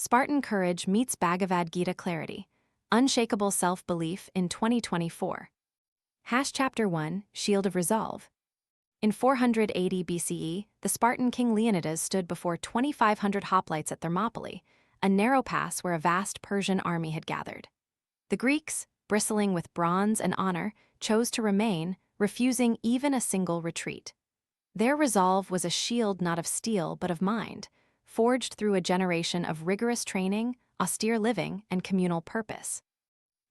Spartan Courage meets Bhagavad Gita Clarity. Unshakable Self-Belief in 2024. Chapter 1, Shield of Resolve. In 480 BCE, the Spartan king Leonidas stood before 2,500 hoplites at Thermopylae, a narrow pass where a vast Persian army had gathered. The Greeks, bristling with bronze and honor, chose to remain, refusing even a single retreat. Their resolve was a shield not of steel but of mind, forged through a generation of rigorous training, austere living, and communal purpose.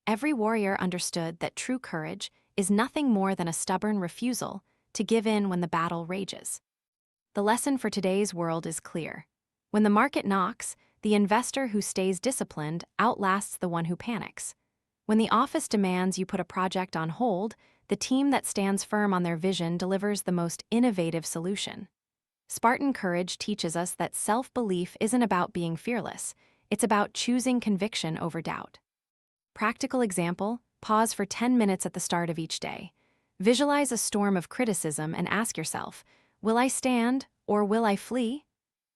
Every warrior understood that true courage is nothing more than a stubborn refusal to give in when the battle rages. The lesson for today's world is clear. When the market knocks, the investor who stays disciplined outlasts the one who panics. When the office demands you put a project on hold, the team that stands firm on their vision delivers the most innovative solution. Spartan Courage teaches us that self-belief isn't about being fearless, it's about choosing conviction over doubt. Practical example, pause for 10 minutes at the start of each day. Visualize a storm of criticism and ask yourself, will I stand or will I flee?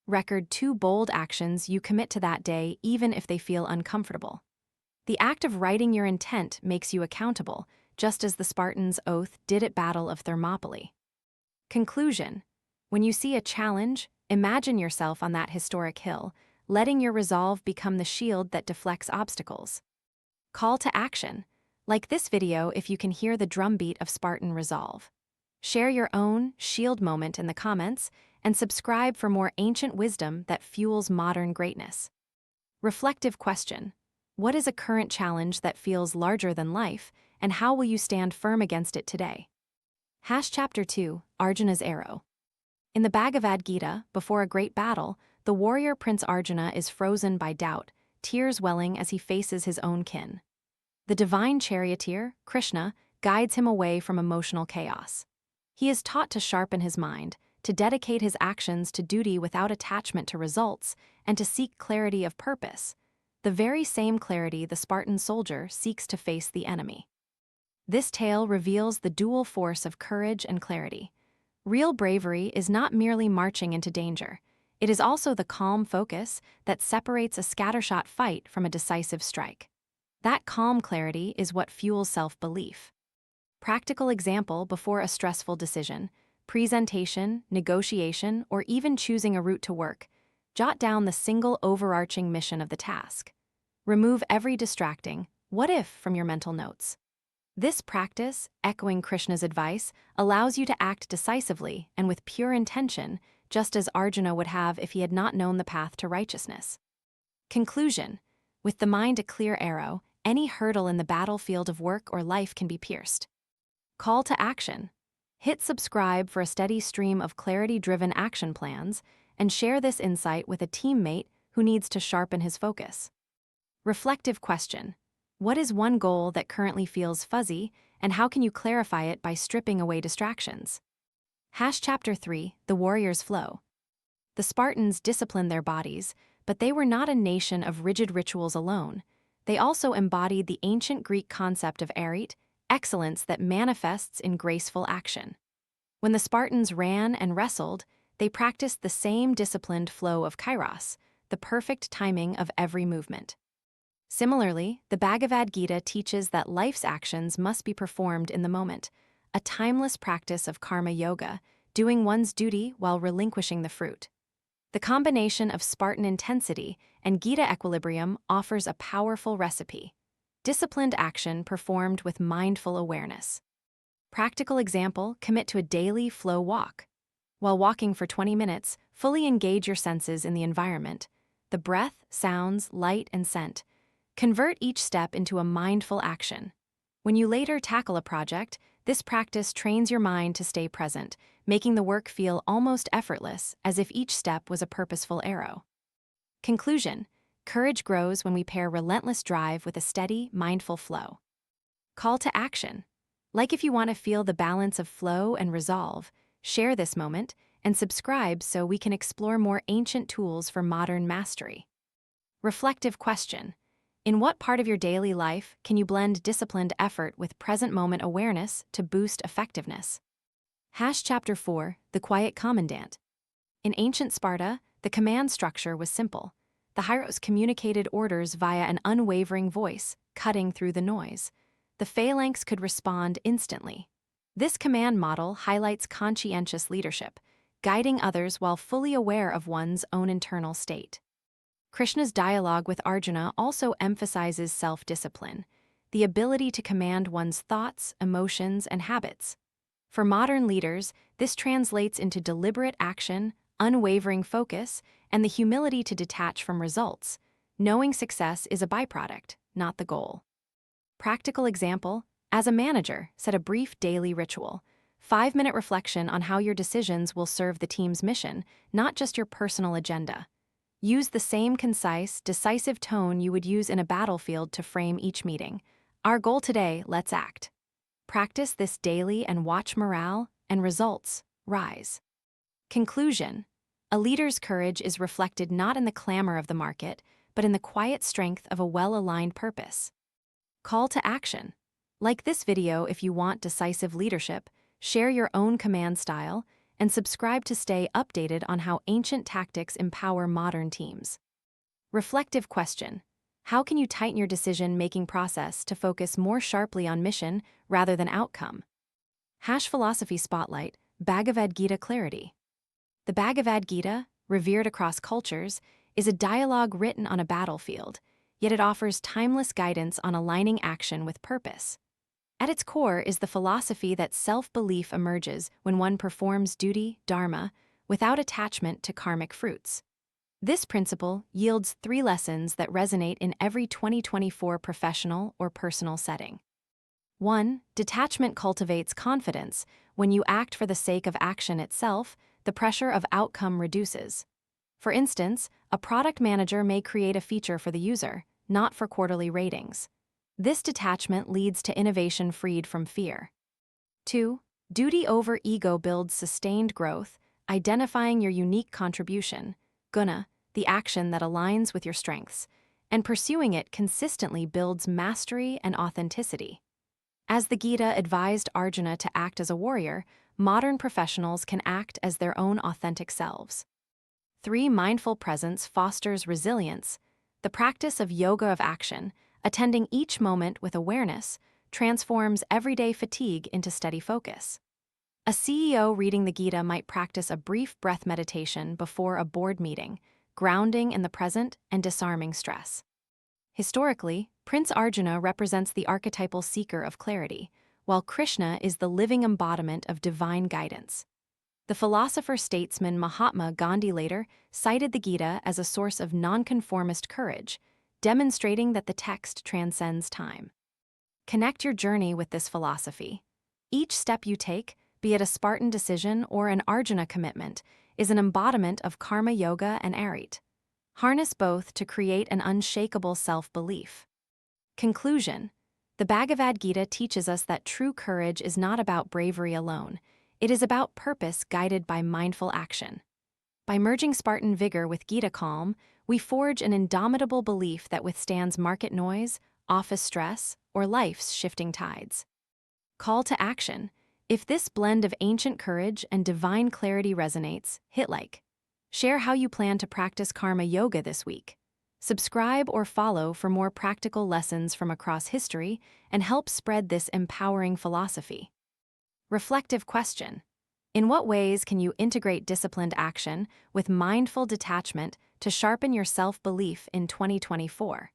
Record 2 bold actions you commit to that day even if they feel uncomfortable. The act of writing your intent makes you accountable, just as the Spartans' oath did at Battle of Thermopylae. Conclusion: when you see a challenge, imagine yourself on that historic hill, letting your resolve become the shield that deflects obstacles. Call to action. Like this video if you can hear the drumbeat of Spartan resolve. Share your own shield moment in the comments, and subscribe for more ancient wisdom that fuels modern greatness. Reflective question: what is a current challenge that feels larger than life, and how will you stand firm against it today? Chapter 2, Arjuna's Arrow. In the Bhagavad Gita, before a great battle, the warrior Prince Arjuna is frozen by doubt, tears welling as he faces his own kin. The divine charioteer, Krishna, guides him away from emotional chaos. He is taught to sharpen his mind, to dedicate his actions to duty without attachment to results, and to seek clarity of purpose, the very same clarity the Spartan soldier seeks to face the enemy. This tale reveals the dual force of courage and clarity. Real bravery is not merely marching into danger. It is also the calm focus that separates a scattershot fight from a decisive strike. That calm clarity is what fuels self-belief. Practical example before a stressful decision, presentation, negotiation, or even choosing a route to work, jot down the single overarching mission of the task. Remove every distracting "what if" from your mental notes. This practice, echoing Krishna's advice, allows you to act decisively and with pure intention, just as Arjuna would have if he had not known the path to righteousness. Conclusion: with the mind a clear arrow, any hurdle in the battlefield of work or life can be pierced. Call to action. Hit subscribe for a steady stream of clarity-driven action plans, and share this insight with a teammate who needs to sharpen his focus. Reflective question: what is one goal that currently feels fuzzy, and how can you clarify it by stripping away distractions? Chapter 3, The Warrior's Flow. The Spartans disciplined their bodies, but they were not a nation of rigid rituals alone. They also embodied the ancient Greek concept of arete, excellence that manifests in graceful action. When the Spartans ran and wrestled, they practiced the same disciplined flow of kairos, the perfect timing of every movement. Similarly, the Bhagavad Gita teaches that life's actions must be performed in the moment, a timeless practice of karma yoga, doing one's duty while relinquishing the fruit. The combination of Spartan intensity and Gita equilibrium offers a powerful recipe: disciplined action performed with mindful awareness. Practical example, commit to a daily flow walk. While walking for 20 minutes, fully engage your senses in the environment, the breath, sounds, light, and scent. Convert each step into a mindful action. When you later tackle a project, this practice trains your mind to stay present, making the work feel almost effortless, as if each step was a purposeful arrow. Conclusion: courage grows when we pair relentless drive with a steady, mindful flow. Call to action. Like if you want to feel the balance of flow and resolve, share this moment and subscribe so we can explore more ancient tools for modern mastery. Reflective question: in what part of your daily life can you blend disciplined effort with present-moment awareness to boost effectiveness? Chapter 4, The Quiet Commandant. In ancient Sparta, the command structure was simple: the heroes communicated orders via an unwavering voice, cutting through the noise. The phalanx could respond instantly. This command model highlights conscientious leadership, guiding others while fully aware of one's own internal state. Krishna's dialogue with Arjuna also emphasizes self-discipline, the ability to command one's thoughts, emotions, and habits. For modern leaders, this translates into deliberate action, unwavering focus, and the humility to detach from results, knowing success is a byproduct, not the goal. Practical example: as a manager, set a brief daily ritual. 5-minute reflection on how your decisions will serve the team's mission, not just your personal agenda. Use the same concise, decisive tone you would use in a battlefield to frame each meeting. Our goal today, let's act. Practice this daily and watch morale and results rise. Conclusion: a leader's courage is reflected not in the clamor of the market, but in the quiet strength of a well-aligned purpose. Call to action: like this video if you want decisive leadership, share your own command style, and subscribe to stay updated on how ancient tactics empower modern teams. Reflective question: how can you tighten your decision-making process to focus more sharply on mission rather than outcome? Philosophy Spotlight, Bhagavad Gita Clarity. The Bhagavad Gita, revered across cultures, is a dialogue written on a battlefield, yet it offers timeless guidance on aligning action with purpose. At its core is the philosophy that self-belief emerges when one performs duty, dharma, without attachment to karmic fruits. This principle yields 3 lessons that resonate in every 2024 professional or personal setting. 1. Detachment cultivates confidence. When you act for the sake of action itself, the pressure of outcome reduces. For instance, a product manager may create a feature for the user, not for quarterly ratings. This detachment leads to innovation freed from fear. 2. Duty over ego builds sustained growth, identifying your unique contribution, guna, the action that aligns with your strengths, and pursuing it consistently builds mastery and authenticity. As the Gita advised Arjuna to act as a warrior, modern professionals can act as their own authentic selves. 3. Mindful presence fosters resilience. The practice of yoga of action, attending each moment with awareness, transforms everyday fatigue into steady focus. A CEO reading the Gita might practice a brief breath meditation before a board meeting, grounding in the present and disarming stress. Historically, Prince Arjuna represents the archetypal seeker of clarity, while Krishna is the living embodiment of divine guidance. The philosopher-statesman Mahatma Gandhi later cited the Gita as a source of nonconformist courage, demonstrating that the text transcends time. Connect your journey with this philosophy. Each step you take, be it a Spartan decision or an Arjuna commitment, is an embodiment of karma yoga and arit. Harness both to create an unshakable self-belief. Conclusion: the Bhagavad Gita teaches us that true courage is not about bravery alone. It is about purpose guided by mindful action. By merging Spartan vigor with Gita calm, we forge an indomitable belief that withstands market noise, office stress, or life's shifting tides. Call to action: if this blend of ancient courage and divine clarity resonates, hit like. Share how you plan to practice karma yoga this week. Subscribe or follow for more practical lessons from across history and help spread this empowering philosophy. Reflective question: in what ways can you integrate disciplined action with mindful detachment to sharpen your self-belief in 2024?